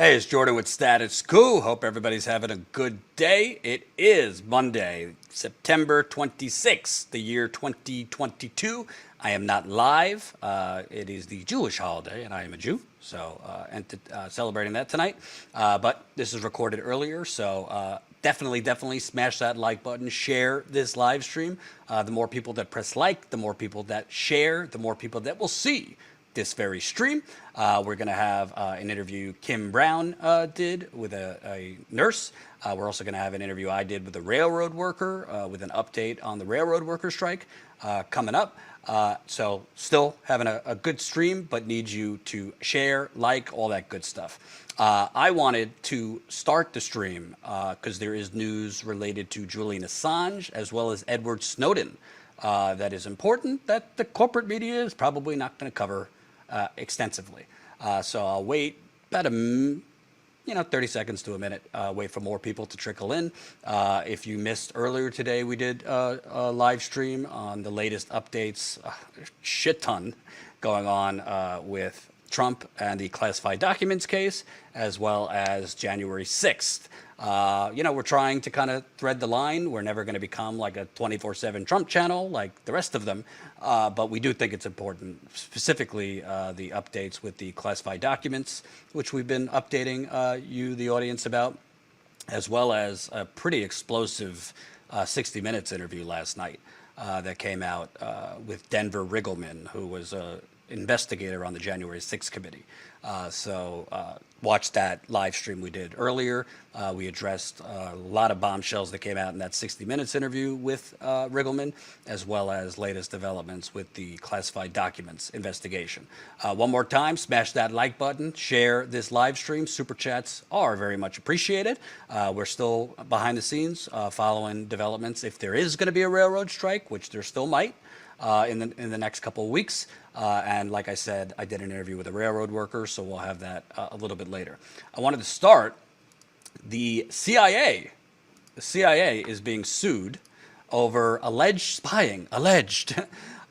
Hey, it's Jordan with Status Coup. Hope everybody's having a good day. It is Monday, September 26th, the year 2022. I am not live. It is the Jewish holiday, and I am a Jew, so celebrating that tonight. But this is recorded earlier, so definitely smash that like button, share this live stream. The more people that press like, the more people that share, the more people that will see this very stream. We're going to have an interview Kim Brown did with a nurse. We're also going to have an interview I did with a railroad worker with an update on the railroad worker strike coming up. So still having a good stream, but need you to share, like, all that good stuff. I wanted to start the stream because there is news related to Julian Assange as well as Edward Snowden that is important that the corporate media is probably not going to cover extensively. So I'll wait about 30 seconds to a minute, wait for more people to trickle in. If you missed earlier today, we did a live stream on the latest updates, shit ton going on with Trump and the classified documents case, as well as January 6th. We're trying to kind of thread the line. We're never going to become like a 24/7 Trump channel like the rest of them, but we do think it's important, specifically the updates with the classified documents, which we've been updating you, the audience, about, as well as a pretty explosive 60 Minutes interview last night that came out with Denver Riggleman, who was an investigator on the January 6th committee. Watch that live stream we did earlier. We addressed a lot of bombshells that came out in that 60 Minutes interview with Riggleman, as well as latest developments with the classified documents investigation. One more time, smash that like button, share this live stream. Super chats are very much appreciated. We're still behind the scenes following developments. If there is going to be a railroad strike, which there still might, in the next couple of weeks. And like I said, I did an interview with a railroad worker, so we'll have that a little bit later. I wanted to start. The CIA is being sued over alleged spying,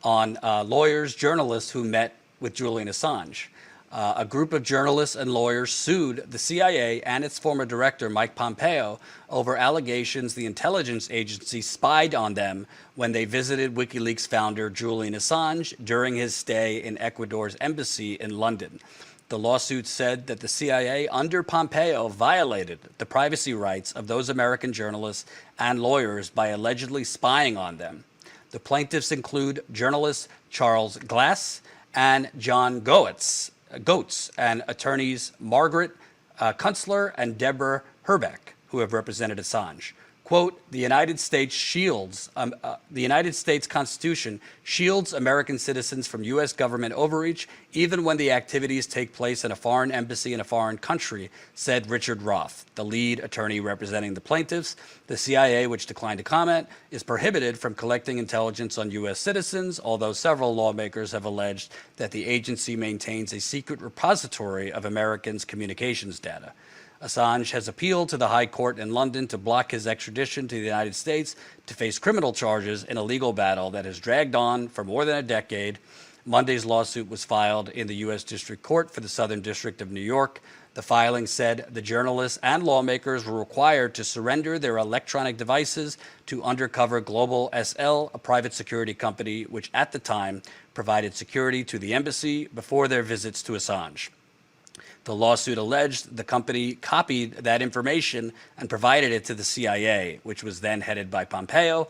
on lawyers, journalists who met with Julian Assange. A group of journalists and lawyers sued the CIA and its former director, Mike Pompeo, over allegations the intelligence agency spied on them when they visited WikiLeaks founder Julian Assange during his stay in Ecuador's embassy in London. The lawsuit said that the CIA under Pompeo violated the privacy rights of those American journalists and lawyers by allegedly spying on them. The plaintiffs include journalists Charles Glass and John Goetz, and attorneys Margaret Kunstler and Deborah Herbeck, who have represented Assange. Quote, the United States Constitution shields American citizens from U.S. government overreach, even when the activities take place in a foreign embassy in a foreign country, said Richard Roth, the lead attorney representing the plaintiffs. The CIA, which declined to comment, is prohibited from collecting intelligence on U.S. citizens, although several lawmakers have alleged that the agency maintains a secret repository of Americans' communications data. Assange has appealed to the High Court in London to block his extradition to the United States to face criminal charges in a legal battle that has dragged on for more than a decade. Monday's lawsuit was filed in the U.S. District Court for the Southern District of New York. The filing said the journalists and lawmakers were required to surrender their electronic devices to Undercover Global SL, a private security company which at the time provided security to the embassy before their visits to Assange. The lawsuit alleged the company copied that information and provided it to the CIA, which was then headed by Pompeo.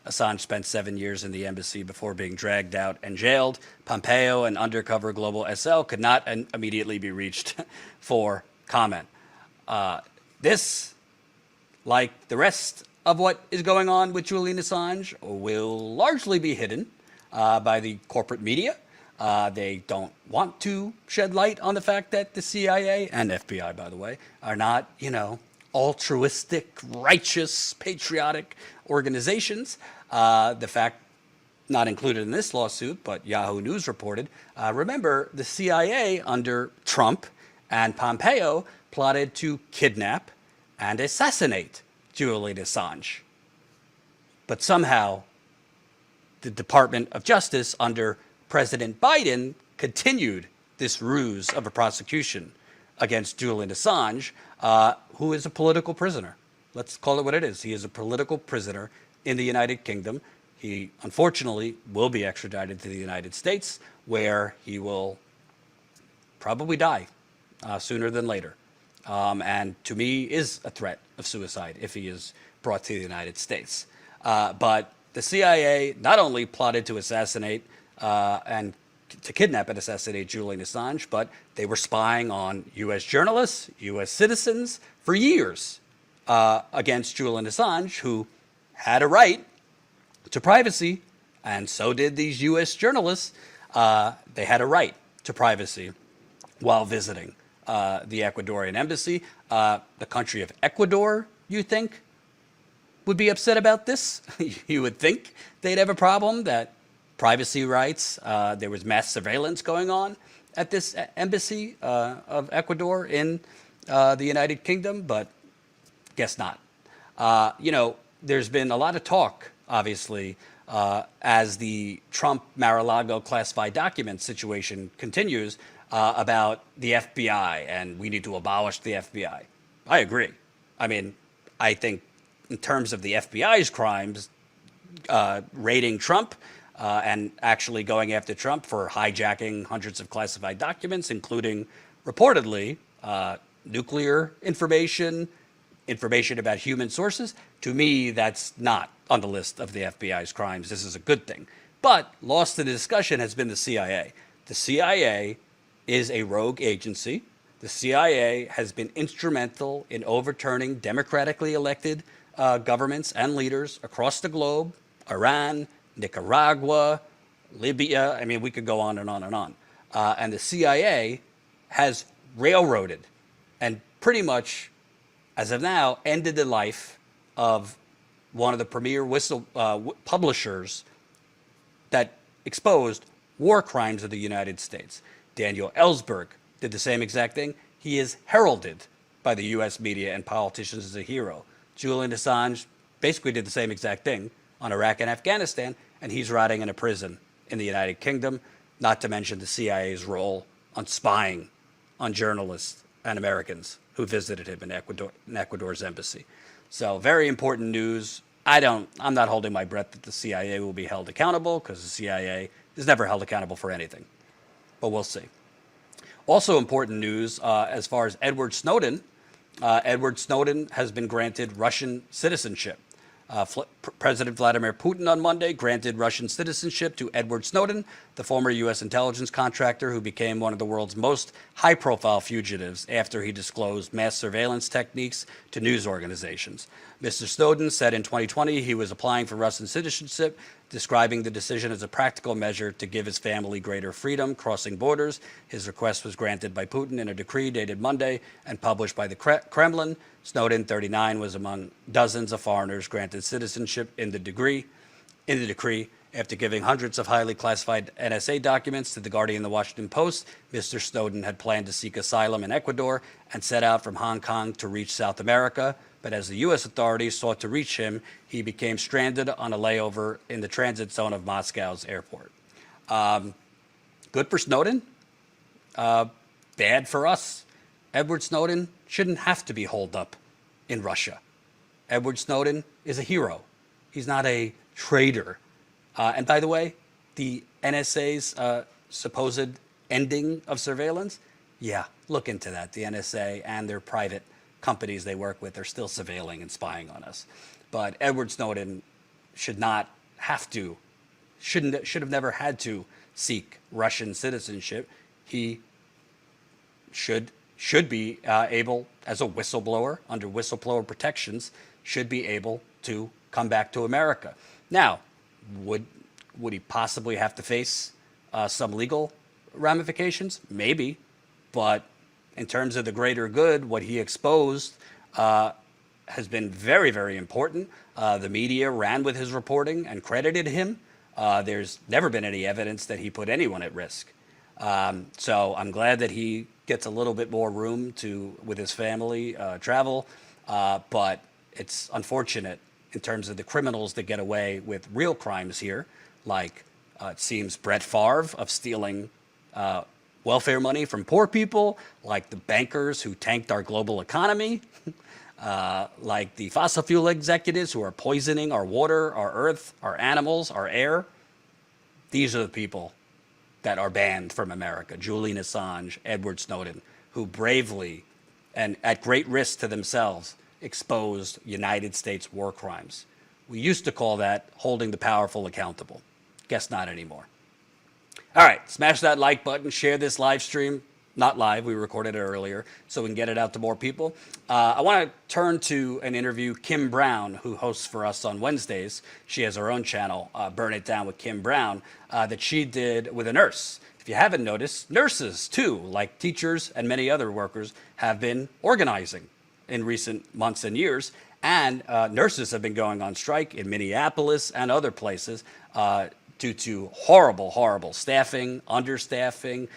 Assange spent 7 years in the embassy before being dragged out and jailed. Pompeo and Undercover Global SL could not immediately be reached for comment. This, like the rest of what is going on with Julian Assange, will largely be hidden by the corporate media. They don't want to shed light on the fact that the CIA and FBI, by the way, are not, altruistic, righteous, patriotic organizations. The fact not included in this lawsuit, but Yahoo News reported, remember, the CIA under Trump and Pompeo plotted to kidnap and assassinate Julian Assange. But somehow, the Department of Justice under President Biden continued this ruse of a prosecution against Julian Assange, who is a political prisoner. Let's call it what it is. He is a political prisoner in the United Kingdom. He, unfortunately, will be extradited to the United States, where he will probably die sooner than later. And to me, is a threat of suicide if he is brought to the United States. But the CIA not only plotted to assassinate and to kidnap and assassinate Julian Assange, but they were spying on U.S. journalists, U.S. citizens for years against Julian Assange, who had a right to privacy, and so did these U.S. journalists. They had a right to privacy while visiting the Ecuadorian embassy. The country of Ecuador, you think, would be upset about this? You would think they'd have a problem that privacy rights, there was mass surveillance going on at this embassy of Ecuador in the United Kingdom, but guess not. You know, there's been a lot of talk, obviously, as the Trump Mar-a-Lago classified document situation continues about the FBI, and we need to abolish the FBI. I agree. I mean, I think in terms of the FBI's crimes, raiding Trump and actually going after Trump for hijacking hundreds of classified documents, including reportedly nuclear information, information about human sources, to me, that's not on the list of the FBI's crimes. This is a good thing. But lost in the discussion has been the CIA. The CIA is a rogue agency. The CIA has been instrumental in overturning democratically elected governments and leaders across the globe, Iran, Nicaragua, Libya. I mean, we could go on and on and on. And the CIA has railroaded and pretty much, as of now, ended the life of one of the premier publishers that exposed war crimes of the United States. Daniel Ellsberg did the same exact thing. He is heralded by the U.S. media and politicians as a hero. Julian Assange basically did the same exact thing on Iraq and Afghanistan, and he's rotting in a prison in the United Kingdom, not to mention the CIA's role on spying on journalists and Americans who visited him in Ecuador's embassy. So very important news. I'm not holding my breath that the CIA will be held accountable, because the CIA is never held accountable for anything. But we'll see. Also important news as far as Edward Snowden. Edward Snowden has been granted Russian citizenship. President Vladimir Putin on Monday granted Russian citizenship to Edward Snowden, the former U.S. intelligence contractor who became one of the world's most high-profile fugitives after he disclosed mass surveillance techniques to news organizations. Mr. Snowden said in 2020 he was applying for Russian citizenship, describing the decision as a practical measure to give his family greater freedom crossing borders. His request was granted by Putin in a decree dated Monday and published by the Kremlin. Snowden, 39, was among dozens of foreigners granted citizenship in the decree after giving hundreds of highly classified NSA documents to The Guardian and The Washington Post. Mr. Snowden had planned to seek asylum in Ecuador and set out from Hong Kong to reach South America. But as the U.S. authorities sought to reach him, he became stranded on a layover in the transit zone of Moscow's airport. Good for Snowden, bad for us. Edward Snowden shouldn't have to be holed up in Russia. Edward Snowden is a hero. He's not a traitor. And by the way, the NSA's supposed ending of surveillance, yeah, look into that. The NSA and their private companies they work with are still surveilling and spying on us. But Edward Snowden should not have to, should have never had to seek Russian citizenship. He should be able, as a whistleblower, under whistleblower protections, should be able to come back to America. Now, would he possibly have to face some legal ramifications? Maybe, but in terms of the greater good, what he exposed has been very, very important. The media ran with his reporting and credited him. There's never been any evidence that he put anyone at risk. So I'm glad that he gets a little bit more room to, with his family, travel. But it's unfortunate in terms of the criminals that get away with real crimes here, like it seems Brett Favre of stealing welfare money from poor people, like the bankers who tanked our global economy, like the fossil fuel executives who are poisoning our water, our earth, our animals, our air. These are the people that are banned from America. Julian Assange, Edward Snowden, who bravely and at great risk to themselves exposed United States war crimes. We used to call that holding the powerful accountable. Guess not anymore. All right, smash that like button, share this live stream. Not live, we recorded it earlier, so we can get it out to more people. I want to turn to an interview Kim Brown, who hosts for us on Wednesdays. She has her own channel, Burn It Down with Kim Brown, that she did with a nurse. If you haven't noticed, nurses too, like teachers and many other workers, have been organizing in recent months and years. And nurses have been going on strike in Minneapolis and other places due to horrible, horrible staffing, understaffing,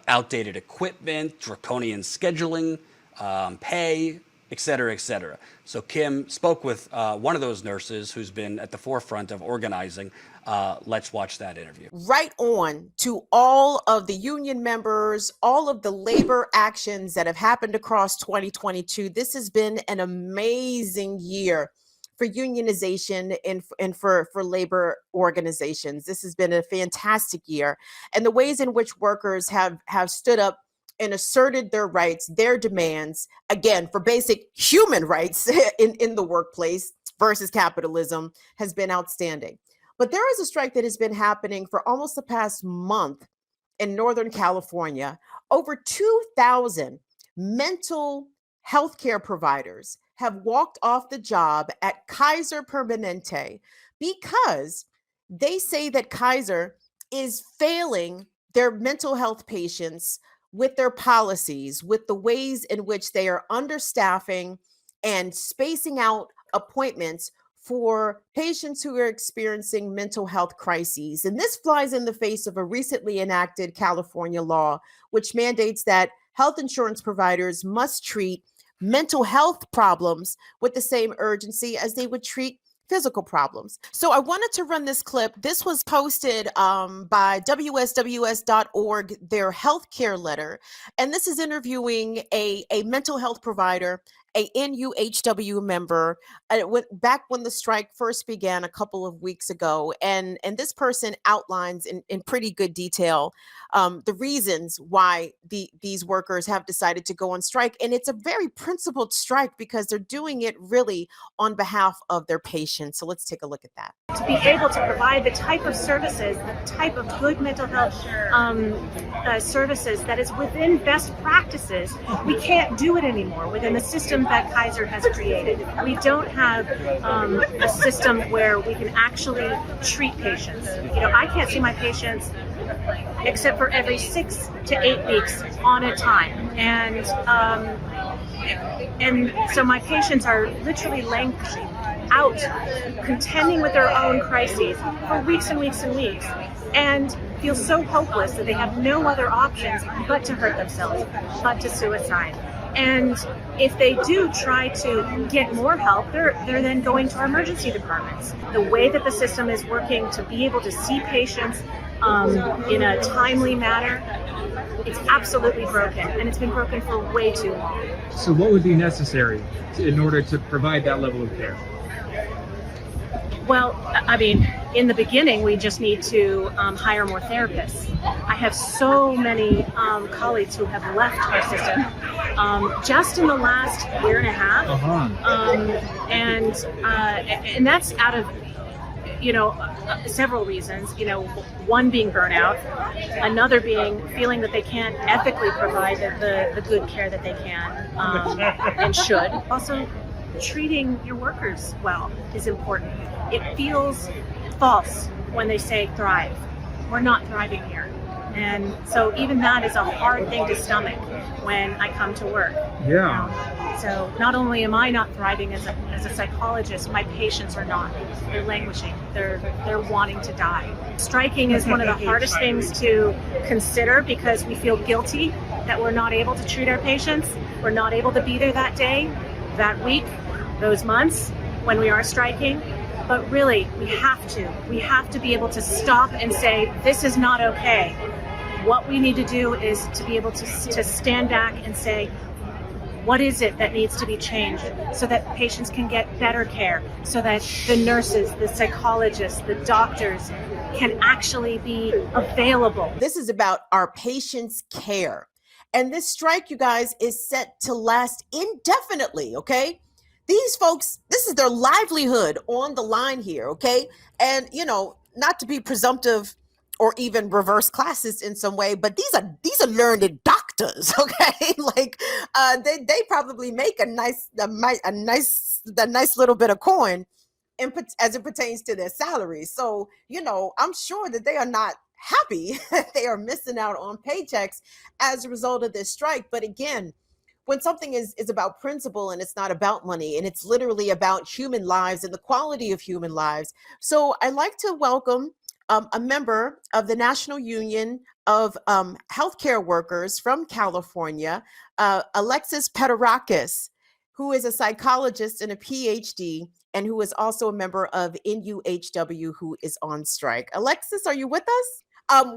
outdated equipment, draconian scheduling, pay, et cetera, et cetera. So Kim spoke with one of those nurses who's been at the forefront of organizing. Let's watch that interview. Right on to all of the union members, all of the labor actions that have happened across 2022. This has been an amazing year for unionization and for labor organizations. This has been a fantastic year. And the ways in which workers have stood up and asserted their rights, their demands, again, for basic human rights in the workplace versus capitalism has been outstanding. But there is a strike that has been happening for almost the past month in Northern California. Over 2,000 mental health care providers have walked off the job at Kaiser Permanente because they say that Kaiser is failing their mental health patients with their policies, with the ways in which they are understaffing and spacing out appointments for patients who are experiencing mental health crises. And this flies in the face of a recently enacted California law, which mandates that health insurance providers must treat mental health problems with the same urgency as they would treat physical problems. So I wanted to run this clip. This was posted by WSWS.org, their healthcare letter. And this is interviewing a mental health provider, a NUHW member, back when the strike first began a couple of weeks ago. And this person outlines in pretty good detail the reasons why these workers have decided to go on strike. And it's a very principled strike because they're doing it really on behalf of their patients. So let's take a look at that. To be able to provide the type of services, the type of good mental health services that is within best practices, we can't do it anymore within the system that Kaiser has created. We don't have a system where we can actually treat patients. You know, I can't see my patients except for every 6 to 8 weeks on a time. And so my patients are literally languishing out, contending with their own crises for weeks and weeks and weeks, and feel so hopeless that they have no other options but to hurt themselves, but to suicide. And if they do try to get more help, they're then going to our emergency departments. The way that the system is working to be able to see patients in a timely manner, it's absolutely broken, and it's been broken for way too long. So what would be necessary in order to provide that level of care? Well, I mean, in the beginning, we just need to hire more therapists. I have so many colleagues who have left our system just in the last year and a half, and that's out of several reasons. One being burnout, another being feeling that they can't ethically provide the good care that they can and should. Also, treating your workers well is important. It feels false when they say thrive. We're not thriving here. And so even that is a hard thing to stomach when I come to work. Yeah. So not only am I not thriving as a psychologist, my patients are not. They're languishing. They're wanting to die. Striking is one of the hardest things to consider because we feel guilty that we're not able to treat our patients. We're not able to be there that day, that week, those months when we are striking. But really, we have to be able to stop and say, this is not okay. What we need to do is to be able to stand back and say, what is it that needs to be changed so that patients can get better care, so that the nurses, the psychologists, the doctors can actually be available. This is about our patients' care. And this strike, you guys, is set to last indefinitely, okay? These folks, this is their livelihood on the line here, okay? And, you know, not to be presumptive or even reverse classist in some way, but these are learned doctors, okay? Like they probably make a nice little bit of coin as it pertains to their salaries. So, you know, I'm sure that they are not happy that they are missing out on paychecks as a result of this strike. But again, when something is about principle and it's not about money, and it's literally about human lives and the quality of human lives. So I'd like to welcome a member of the National Union of Healthcare Workers from California, Alexis Petrakis, who is a psychologist and a PhD, and who is also a member of NUHW, who is on strike. Alexis, are you with us?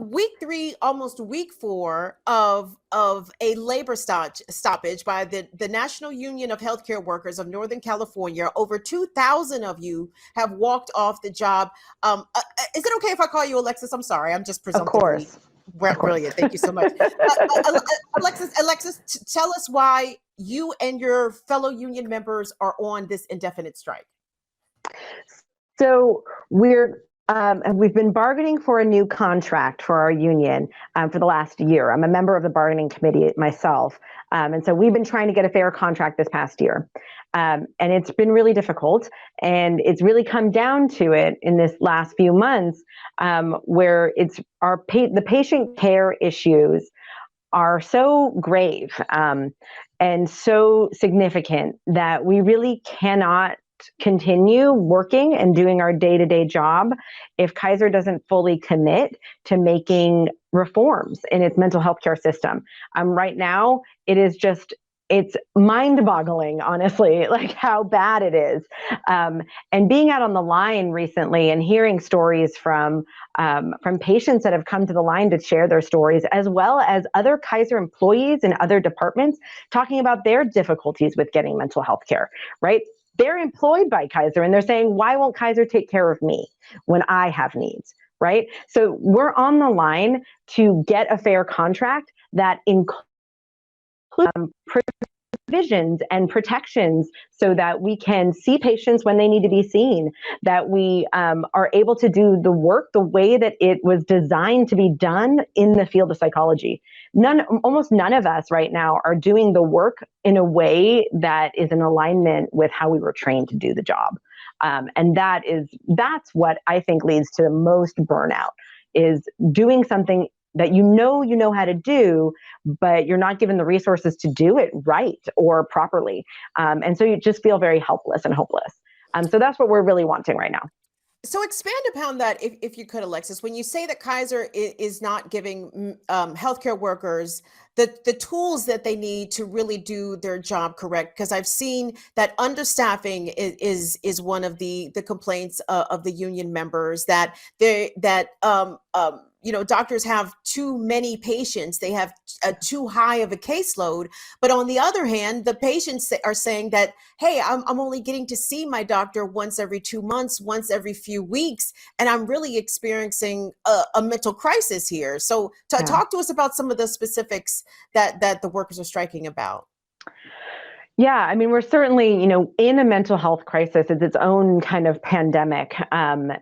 Week 3, almost week 4 of a labor stoppage by the National Union of Healthcare Workers of Northern California. Over 2,000 of you have walked off the job. Is it okay if I call you Alexis? I'm sorry, I'm just presumptively. Of course. Brilliant. Thank you so much. Alexis, tell us why you and your fellow union members are on this indefinite strike. So we've been bargaining for a new contract for our union for the last year. I'm a member of the bargaining committee myself. And so we've been trying to get a fair contract this past year. And it's been really difficult. And it's really come down to it in this last few months where it's the patient care issues are so grave and so significant that we really cannot continue working and doing our day-to-day job if Kaiser doesn't fully commit to making reforms in its mental health care system. Right now, it's mind-boggling, honestly, like how bad it is. And being out on the line recently and hearing stories from patients that have come to the line to share their stories, as well as other Kaiser employees in other departments talking about their difficulties with getting mental health care, right? They're employed by Kaiser and they're saying, why won't Kaiser take care of me when I have needs, right? So we're on the line to get a fair contract that includes provisions and protections so that we can see patients when they need to be seen, that we are able to do the work the way that it was designed to be done in the field of psychology. Almost none of us right now are doing the work in a way that is in alignment with how we were trained to do the job. And that's what I think leads to the most burnout, is doing something that you know how to do, but you're not given the resources to do it right or properly. And so you just feel very helpless and hopeless. So that's what we're really wanting right now. So expand upon that, if you could, Alexis. When you say that Kaiser is not giving healthcare workers the tools that they need to really do their job correct, because I've seen that understaffing is one of the complaints of the union members, that doctors have too many patients, they have too high of a caseload. But on the other hand, the patients are saying that, hey, I'm only getting to see my doctor once every 2 months, once every few weeks, and I'm really experiencing a mental crisis here. So talk to us about some of the specifics that the workers are striking about. Yeah, I mean, we're certainly, in a mental health crisis. It's its own kind of pandemic and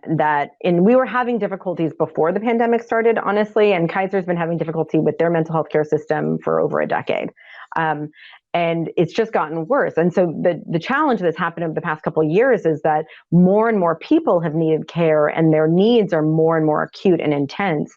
we were having difficulties before the pandemic started, honestly, and Kaiser's been having difficulty with their mental health care system for over a decade. And it's just gotten worse. And so the challenge that's happened over the past couple of years is that more and more people have needed care, and their needs are more and more acute and intense.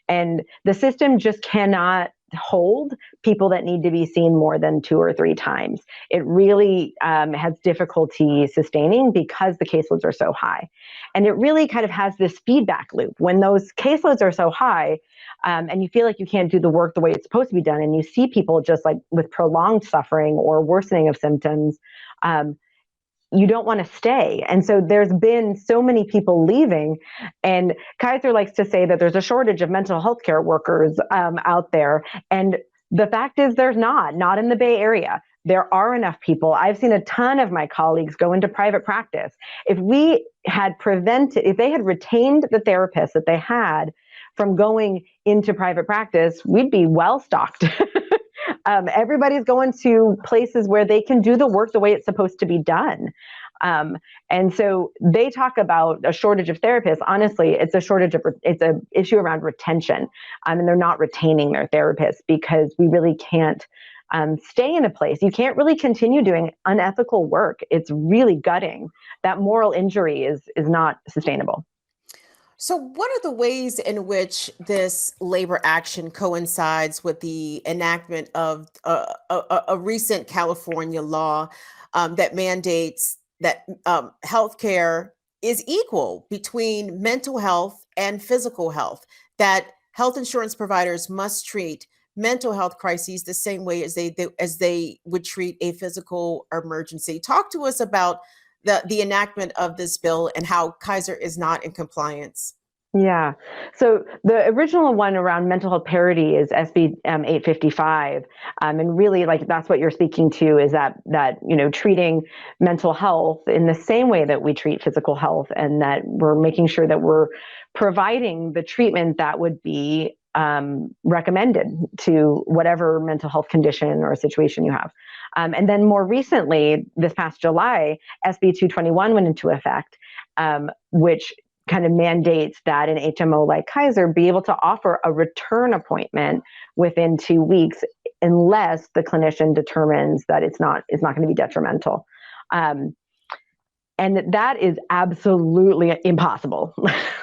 And the system just cannot hold people that need to be seen more than 2 or 3 times. It really has difficulty sustaining because the caseloads are so high. And it really kind of has this feedback loop. When those caseloads are so high, and you feel like you can't do the work the way it's supposed to be done, and you see people just like with prolonged suffering or worsening of symptoms, you don't want to stay. And so there's been so many people leaving. And Kaiser likes to say that there's a shortage of mental health care workers out there. And the fact is there's not in the Bay Area. There are enough people. I've seen a ton of my colleagues go into private practice. If they had retained the therapists that they had from going into private practice, we'd be well stocked. Everybody's going to places where they can do the work the way it's supposed to be done. And so they talk about a shortage of therapists. Honestly, it's an issue around retention. And they're not retaining their therapists because we really can't stay in a place. You can't really continue doing unethical work. It's really gutting. That moral injury is not sustainable. So what are the ways in which this labor action coincides with the enactment of a recent California law that mandates that healthcare is equal between mental health and physical health, that health insurance providers must treat mental health crises the same way as they would treat a physical emergency? Talk to us about the enactment of this bill and how Kaiser is not in compliance. Yeah. So the original one around mental health parity is SB 855. And really, like, that's what you're speaking to, is that treating mental health in the same way that we treat physical health, and that we're making sure that we're providing the treatment that would be recommended to whatever mental health condition or situation you have. And then more recently, this past July, SB 221 went into effect, which kind of mandates that an HMO like Kaiser be able to offer a return appointment within 2 weeks, unless the clinician determines that it's not going to be detrimental. And that is absolutely impossible.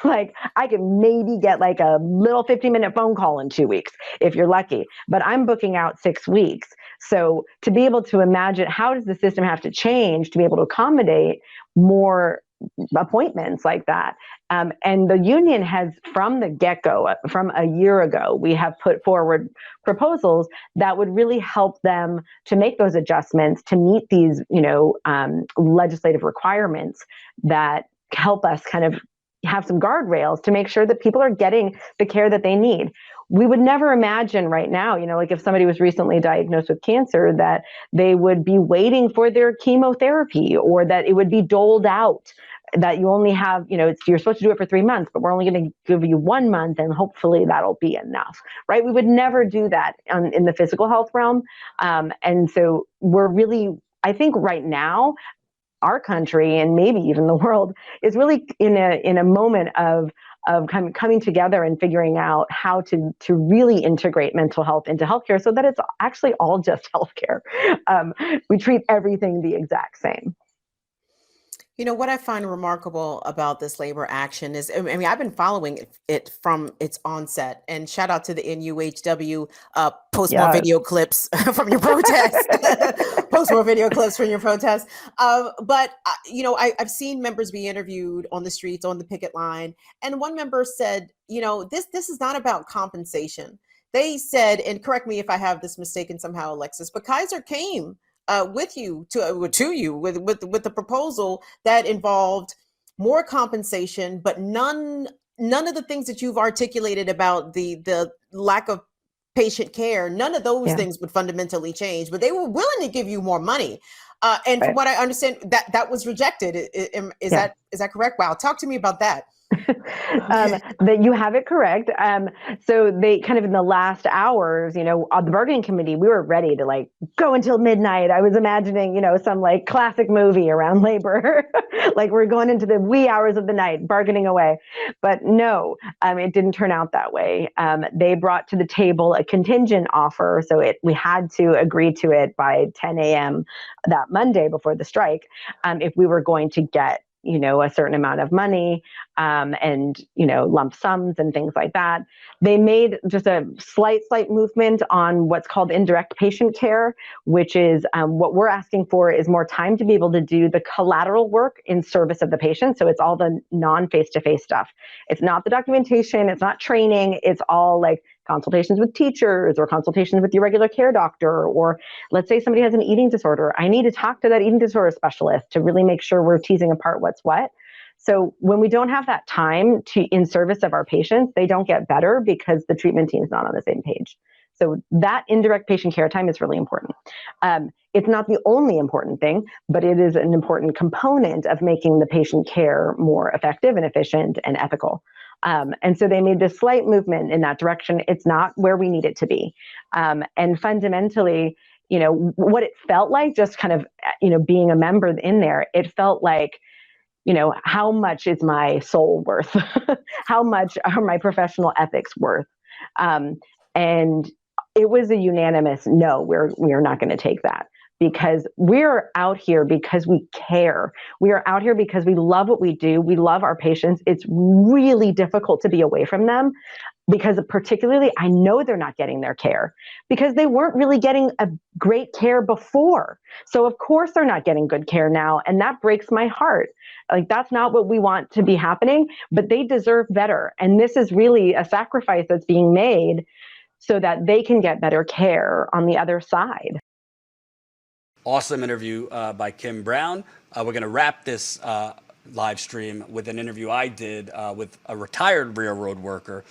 Like, I can maybe get like a little 15-minute phone call in 2 weeks if you're lucky, but I'm booking out 6 weeks. So to be able to imagine, how does the system have to change to be able to accommodate more appointments like that? And the union has, from the get-go, from a year ago, we have put forward proposals that would really help them to make those adjustments to meet these, legislative requirements that help us kind of have some guardrails to make sure that people are getting the care that they need. We would never imagine right now, like if somebody was recently diagnosed with cancer, that they would be waiting for their chemotherapy, or that it would be doled out, that you only have, you're supposed to do it for 3 months, but we're only going to give you 1 month, and hopefully that'll be enough, right? We would never do that in the physical health realm. And so we're really, I think right now, our country, and maybe even the world, is really in a moment of kind of coming together and figuring out how to really integrate mental health into healthcare, so that it's actually all just healthcare. We treat everything the exact same. What I find remarkable about this labor action is, I've been following it from its onset, and shout out to the NUHW, post more video clips from your protest, post more video clips from your protest. But I've seen members be interviewed on the streets, on the picket line, and one member said, this is not about compensation. They said, and correct me if I have this mistaken somehow, Alexis, but Kaiser came with you with the proposal that involved more compensation, but none of the things that you've articulated about the lack of patient care. None of those things would fundamentally change, but they were willing to give you more money. And from what I understand, that was rejected. Is that correct? Wow, talk to me about that. That you have it correct. So they kind of, in the last hours, on the bargaining committee, we were ready to go until midnight. I was imagining, some classic movie around labor, like we're going into the wee hours of the night, bargaining away. But no, it didn't turn out that way. They brought to the table a contingent offer. So we had to agree to it by 10 a.m. that Monday before the strike, if we were going to get a certain amount of money, and, lump sums and things like that. They made just a slight movement on what's called indirect patient care, which is what we're asking for is more time to be able to do the collateral work in service of the patient. So it's all the non-face-to-face stuff. It's not the documentation. It's not training. It's all consultations with teachers or consultations with your regular care doctor, or let's say somebody has an eating disorder. I need to talk to that eating disorder specialist to really make sure we're teasing apart what's what. So when we don't have that time in service of our patients, they don't get better because the treatment team is not on the same page. So that indirect patient care time is really important. It's not the only important thing, but it is an important component of making the patient care more effective and efficient and ethical. And so they made this slight movement in that direction. It's not where we need it to be. And fundamentally, what it felt like, just kind of, being a member in there, it felt like, how much is my soul worth? How much are my professional ethics worth? And it was a unanimous no, we're not going to take that, because we're out here because we care. We are out here because we love what we do. We love our patients. It's really difficult to be away from them, because particularly I know they're not getting their care because they weren't really getting a great care before. So of course they're not getting good care now. And that breaks my heart. Like, that's not what we want to be happening, but they deserve better. And this is really a sacrifice that's being made so that they can get better care on the other side. Awesome interview by Kim Brown. We're going to wrap this live stream with an interview I did with a retired railroad worker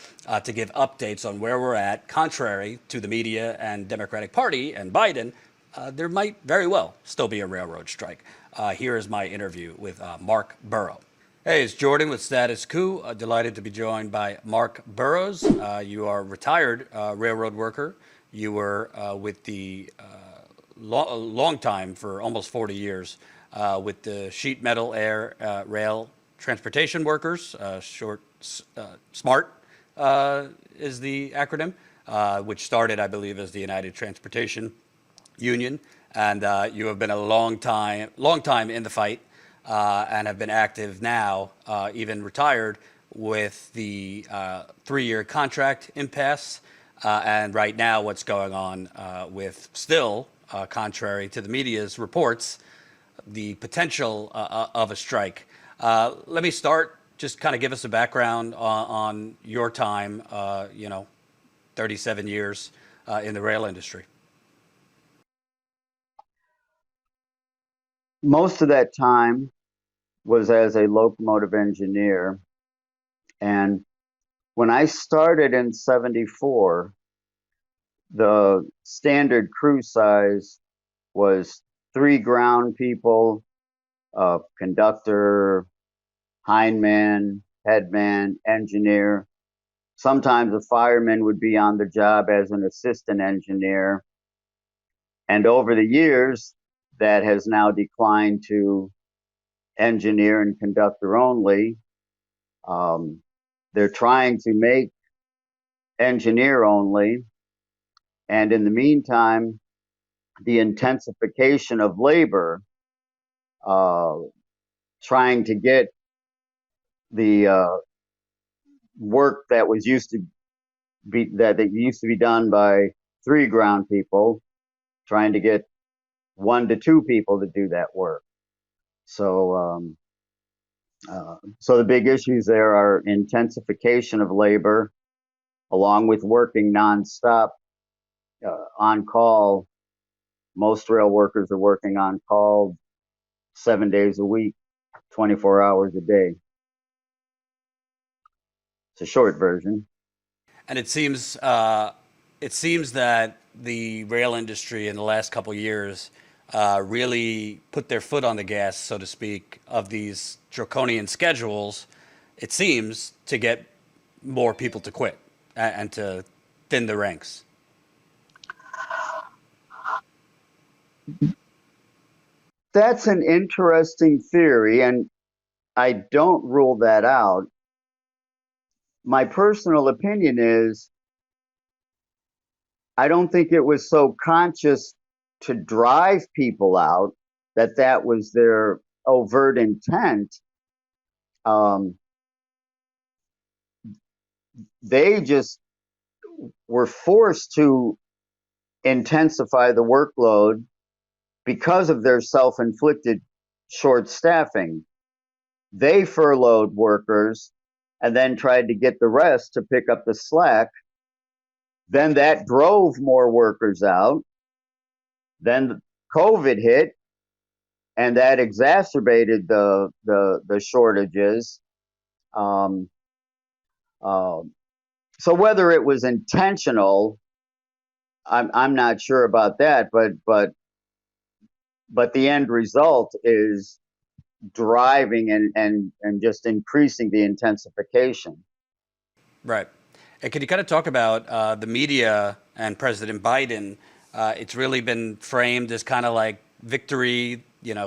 to give updates on where we're at. Contrary to the media and Democratic Party and Biden, there might very well still be a railroad strike. Here is my interview with Mark Burrows. Hey, it's Jordan with Status Coup. Delighted to be joined by Mark Burrows. You are a retired railroad worker. You were with the long time, for almost 40 years, with the Sheet Metal Air Rail Transportation Workers, SMART is the acronym, which started, I believe, as the United Transportation Union. And you have been a long time in the fight, and have been active now, even retired, with the 3-year contract impasse, and right now what's going on with still, contrary to the media's reports, the potential of a strike. Let me start, just kind of give us a background on your time, 37 years in the rail industry. Most of that time was as a locomotive engineer. And when I started in '74, the standard crew size was 3 ground people, a conductor, hindman, headman, engineer. Sometimes a fireman would be on the job as an assistant engineer. And over the years, that has now declined to engineer and conductor only. They're trying to make engineer only. And in the meantime, the intensification of labor, trying to get the work that used to be done by 3 ground people, trying to get 1 to 2 people to do that work. So the big issues there are intensification of labor, along with working nonstop, on call. Most rail workers are working on call 7 days a week, 24 hours a day. It's a short version. And it seems that the rail industry in the last couple of years really put their foot on the gas, so to speak, of these draconian schedules, it seems, to get more people to quit and to thin the ranks. That's an interesting theory, and I don't rule that out. My personal opinion is, I don't think it was so conscious to drive people out that was their overt intent. They just were forced to intensify the workload because of their self-inflicted short staffing. They furloughed workers and then tried to get the rest to pick up the slack Then that drove more workers out. Then COVID hit, and that exacerbated the shortages. Um, uh, so whether it was intentional, I'm not sure about that, but the end result is driving and just increasing the intensification. Right. And can you kind of talk about the media and President Biden? It's really been framed as kind of like victory,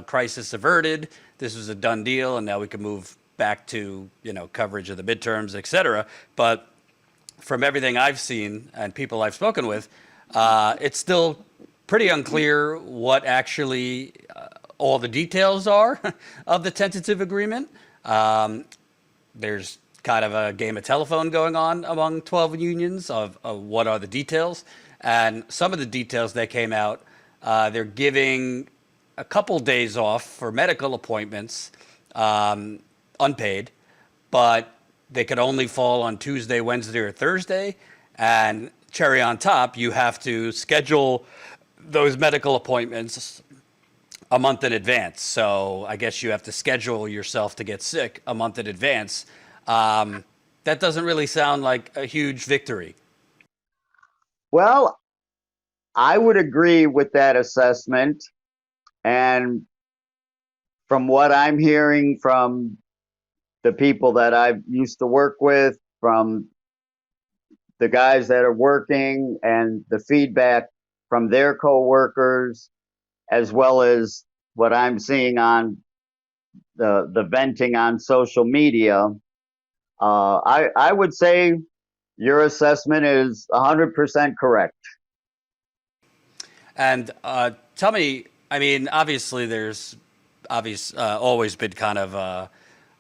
crisis averted. This was a done deal, and now we can move back to, coverage of the midterms, et cetera. But from everything I've seen and people I've spoken with, it's still pretty unclear what actually all the details are of the tentative agreement. There's kind of a game of telephone going on among 12 unions of what are the details. And some of the details that came out, they're giving a couple days off for medical appointments, unpaid, but they could only fall on Tuesday, Wednesday, or Thursday. And cherry on top, you have to schedule those medical appointments a month in advance. So I guess you have to schedule yourself to get sick a month in advance. That doesn't really sound like a huge victory. Well, I would agree with that assessment. And from what I'm hearing from the people that I've used to work with, from the guys that are working, and the feedback from their coworkers, as well as what I'm seeing on the venting on social media, I would say your assessment is 100% correct. And tell me, I mean, obviously there's always been kind of,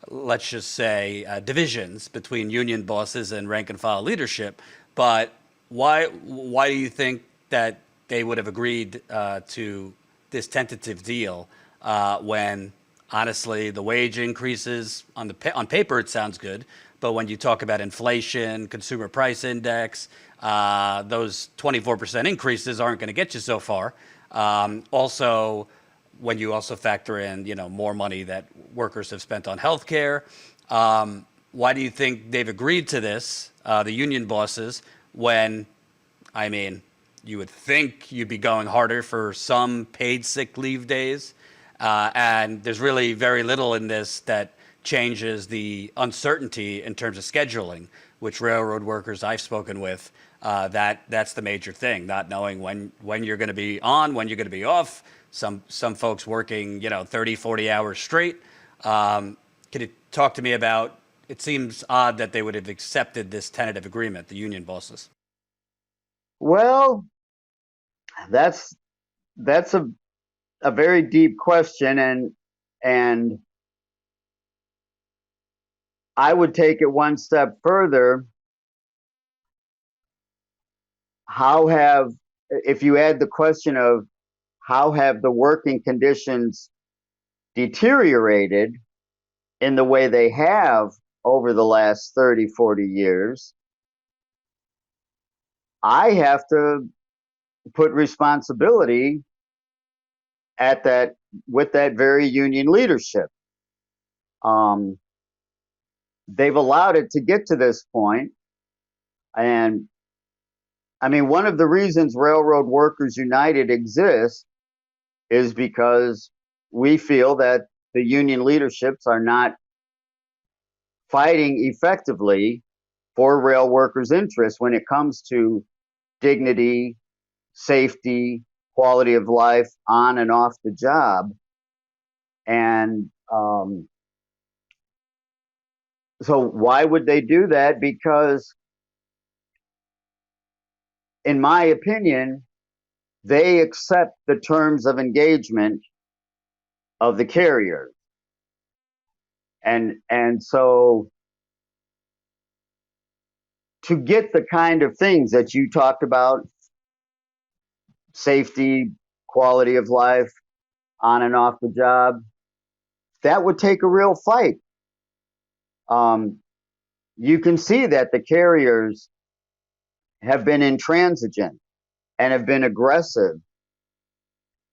let's just say, divisions between union bosses and rank and file leadership. But why do you think that they would have agreed to this tentative deal when honestly the wage increases on paper it sounds good, but when you talk about inflation, consumer price index, those 24% increases aren't going to get you so far. Also, when you also factor in, more money that workers have spent on healthcare, why do you think they've agreed to this, the union bosses, when, I mean, you would think you'd be going harder for some paid sick leave days, and there's really very little in this that changes the uncertainty in terms of scheduling, which railroad workers I've spoken with, that's the major thing, not knowing when you're going to be on, when you're going to be off. Some folks working, 30, 40 hours straight. Can you talk to me about, it seems odd that they would have accepted this tentative agreement, the union bosses? Well, that's a very deep question, and I would take it one step further. If you add the question of how have the working conditions deteriorated in the way they have over the last 30, 40 years, I have to put responsibility with that very union leadership. They've allowed it to get to this point. And I mean, one of the reasons Railroad Workers United exists is because we feel that the union leaderships are not fighting effectively for rail workers' interests when it comes to dignity, safety, quality of life on and off the job. And so why would they do that? Because, in my opinion, they accept the terms of engagement of the carrier. And so to get the kind of things that you talked about, safety, quality of life, on and off the job, that would take a real fight. You can see that the carriers have been intransigent and have been aggressive.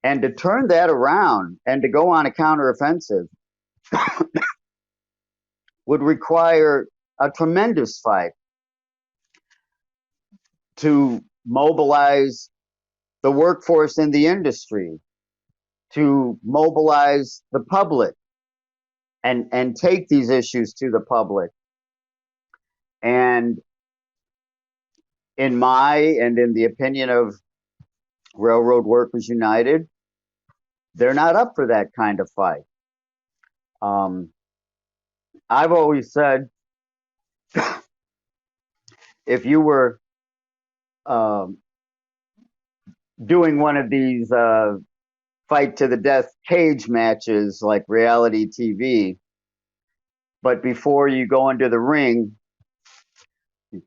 And to turn that around and to go on a counteroffensive would require a tremendous fight to mobilize the workforce in the industry, to mobilize the public and take these issues to the public. And in my and in the opinion of Railroad Workers United, they're not up for that kind of fight. I've always said, if you were doing one of these fight to the death cage matches like reality TV, but before you go into the ring,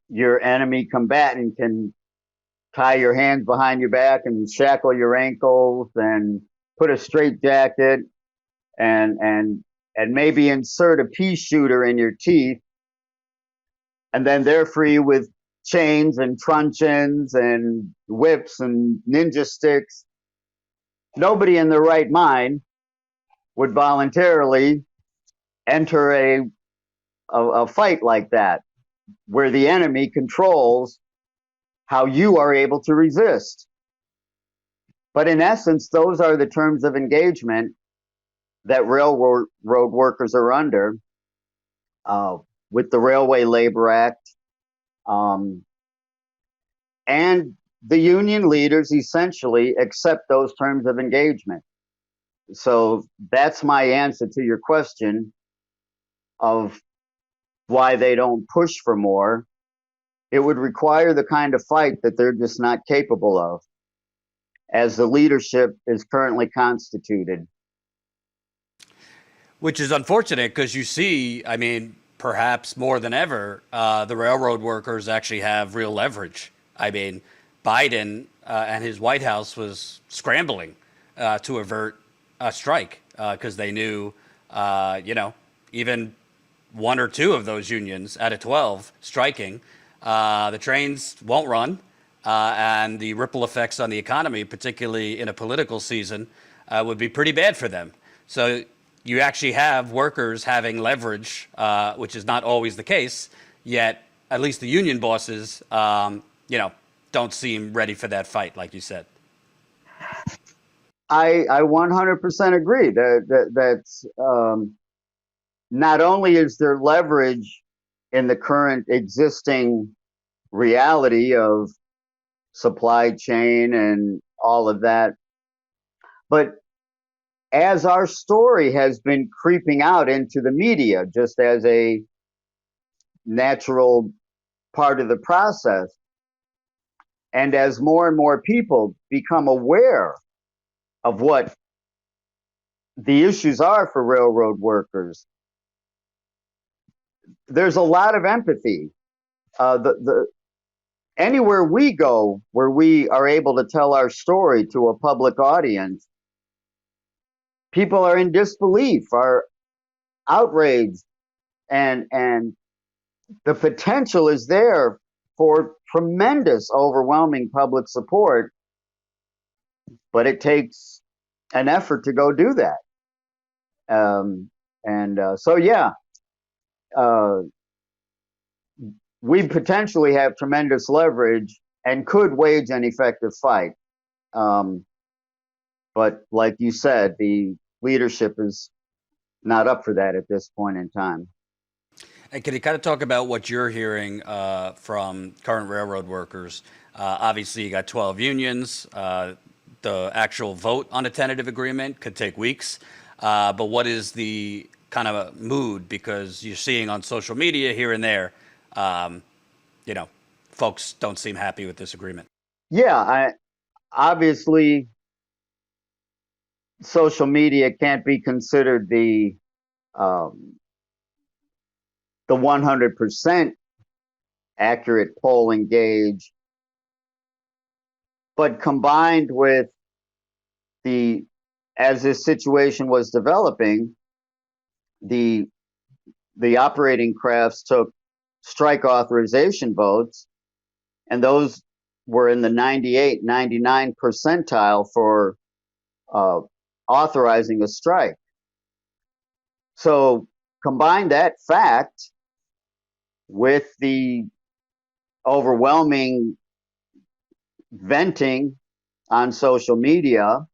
your enemy combatant can tie your hands behind your back and shackle your ankles and put a straight jacket and maybe insert a pea shooter in your teeth, and then they're free with chains and truncheons and whips and ninja sticks. Nobody in their right mind would voluntarily enter a fight like that, where the enemy controls how you are able to resist. But in essence, those are the terms of engagement that railroad workers are under with the Railway Labor Act. And the union leaders essentially accept those terms of engagement. So that's my answer to your question of why they don't push for more. It would require the kind of fight that they're just not capable of, as the leadership is currently constituted. Which is unfortunate, because you see, I mean, perhaps more than ever, the railroad workers actually have real leverage. I mean, Biden and his White House was scrambling to avert a strike because they knew, even one or two of those unions out of 12 striking, the trains won't run, and the ripple effects on the economy, particularly in a political season, would be pretty bad for them. So you actually have workers having leverage, which is not always the case, yet at least the union bosses, don't seem ready for that fight, like you said. I 100% agree that's not only is there leverage in the current existing reality of supply chain and all of that, but as our story has been creeping out into the media, just as a natural part of the process, and as more and more people become aware of what the issues are for railroad workers, there's a lot of empathy. Anywhere we go where we are able to tell our story to a public audience, people are in disbelief, are outraged, and the potential is there for tremendous, overwhelming public support, but it takes an effort to go do that. So yeah, we potentially have tremendous leverage and could wage an effective fight. But like you said, the leadership is not up for that at this point in time. And can you kind of talk about what you're hearing from current railroad workers? Obviously, you got 12 unions. The actual vote on a tentative agreement could take weeks. But what is the kind of mood? Because you're seeing on social media here and there, folks don't seem happy with this agreement. Yeah, obviously, social media can't be considered the 100% accurate polling gauge, but combined with as this situation was developing, the operating crafts took strike authorization votes, and those were in the 98, 99 percentile for authorizing a strike. So combine that fact with the overwhelming venting on social media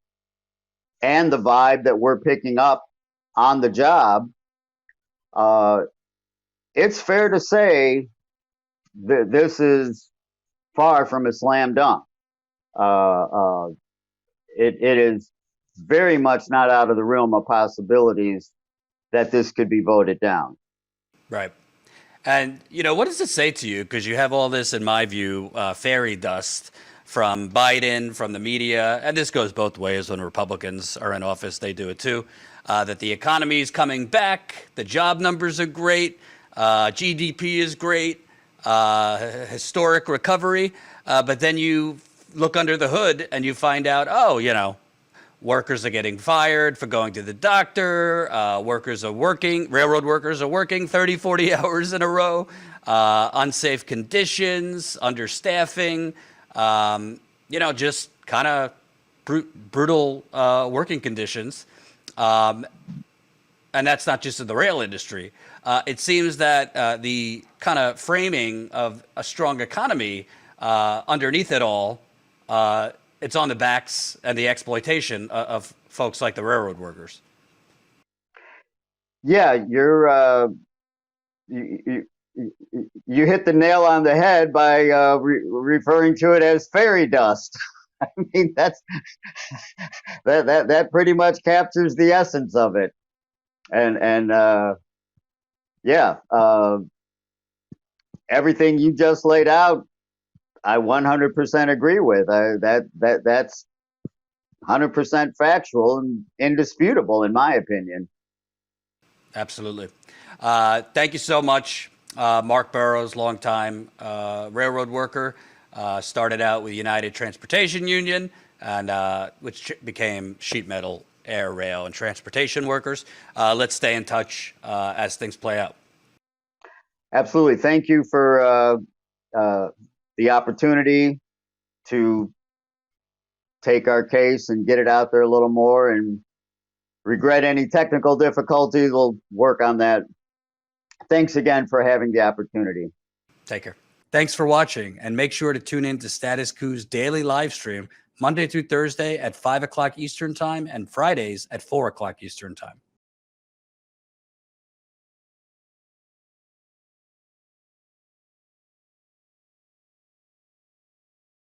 and the vibe that we're picking up on the job, it's fair to say that this is far from a slam dunk. It is very much not out of the realm of possibilities that this could be voted down. Right. And, what does it say to you? Because you have all this, in my view, fairy dust from Biden, from the media, and this goes both ways when Republicans are in office, they do it too, that the economy is coming back, the job numbers are great, GDP is great, historic recovery, but then you look under the hood and you find out, workers are getting fired for going to the doctor. Railroad workers are working 30, 40 hours in a row. Unsafe conditions, understaffing, just kind of brutal working conditions. And that's not just in the rail industry. It seems that the kind of framing of a strong economy underneath it all, it's on the backs and the exploitation of folks like the railroad workers. Yeah, you hit the nail on the head by referring to it as fairy dust. I mean, that pretty much captures the essence of it. And everything you just laid out, I 100% agree with. That's 100% factual and indisputable, in my opinion. Absolutely. Thank you so much, Mark Burrows, longtime railroad worker. Started out with United Transportation Union, and which became Sheet Metal, Air, Rail, and Transportation Workers. Let's stay in touch as things play out. Absolutely. Thank you for the opportunity to take our case and get it out there a little more, and regret any technical difficulties. We'll work on that. Thanks again for having the opportunity. Take care. Thanks for watching, and make sure to tune in to Status Coup's daily live stream Monday through Thursday at 5 o'clock Eastern Time and Fridays at 4 o'clock Eastern Time.